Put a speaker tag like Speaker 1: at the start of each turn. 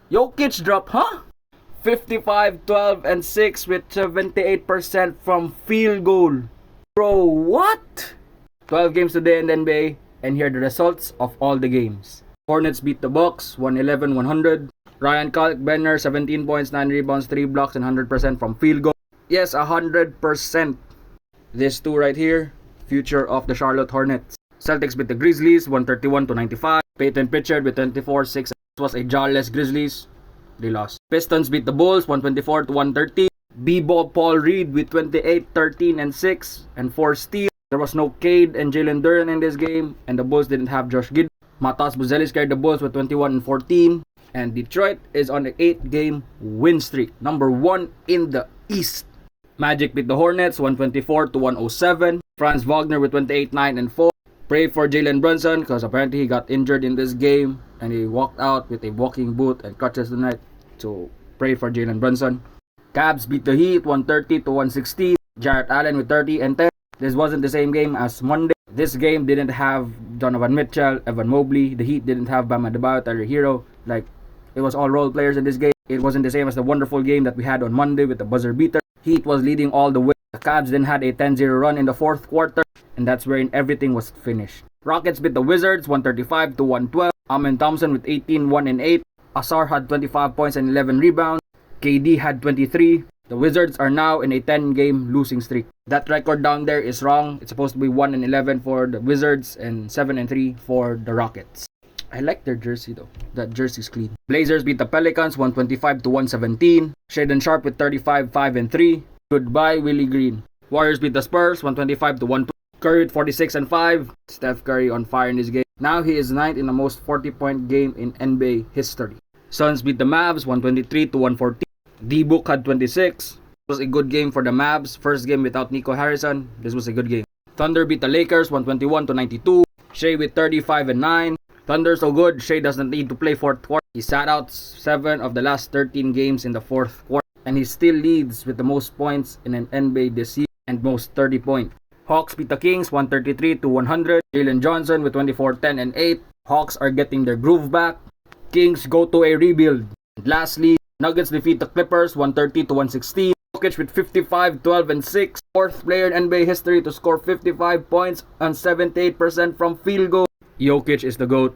Speaker 1: Jokic drop, huh? 55, 12, and 6 with 78% from field goal. Bro, what? 12 games today in the NBA, and here are the results of all the games. Hornets beat the Bucks 111-100. Ryan Kalkbrenner 17 points, 9 rebounds, 3 blocks, and 100% from field goal. Yes, 100%. This two right here, future of the Charlotte Hornets. Celtics beat the Grizzlies 131-95. Peyton Pritchard with 24, 6. This was a jawless Grizzlies. They lost. Pistons beat the Bulls 124-130. B-Ball Paul Reed with 28, 13, and 6, and 4 steals. There was no Cade and Jalen Duren in this game, and the Bulls didn't have Josh Giddey. Matas Buzelis carried the Bulls with 21 and 14. And Detroit is on an 8-game win streak, number 1 in the East. Magic beat the Hornets 124-107. Franz Wagner with 28, 9, and 4. Pray for Jalen Brunson because apparently he got injured in this game and he walked out with a walking boot and crutches tonight. So pray for Jalen Brunson. Cavs beat the Heat 130-116. Jarrett Allen with 30 and 10. This wasn't the same game as Monday. This game didn't have Donovan Mitchell, Evan Mobley. The Heat didn't have Bam Adebayo, Tyler Hero. Like, it was all role players in this game. It wasn't the same as the wonderful game that we had on Monday with the buzzer beater. Heat was leading all the way. The Cavs then had a 10-0 run in the fourth quarter, and that's wherein everything was finished. Rockets beat the Wizards 135-112. Amen Thompson with 18, 1, and 8. Asar had 25 points and 11 rebounds. KD had 23. The Wizards are now in a 10-game losing streak. That record down there is wrong. It's supposed to be 1 and 11 for the Wizards and 7 and 3 for the Rockets. I like their jersey though. That jersey's clean. Blazers beat the Pelicans 125-117. Shaedon Sharpe with 35, 5, and 3. Goodbye, Willie Green. Warriors beat the Spurs 125-112. Curry with 46 and 5. Steph Curry on fire in this game. Now he is 9th in the most 40-point game in NBA history. Suns beat the Mavs 123-114. D-Book had 26. It was a good game for the Mavs. First game without Nico Harrison. This was a good game. Thunder beat the Lakers 121-92. Shea with 35 and 9. Thunder so good, Shea doesn't need to play fourth quarter. He sat out 7 of the last 13 games in the fourth quarter. And he still leads with the most points in an NBA this year and most 30 points. Hawks beat the Kings 133-100. Jalen Johnson with 24, 10, and 8. Hawks are getting their groove back. Kings go to a rebuild. And lastly, Nuggets defeat the Clippers 130-116. Jokic with 55, 12, and 6. Fourth player in NBA history to score 55 points and 78% from field goal. Jokic is the GOAT.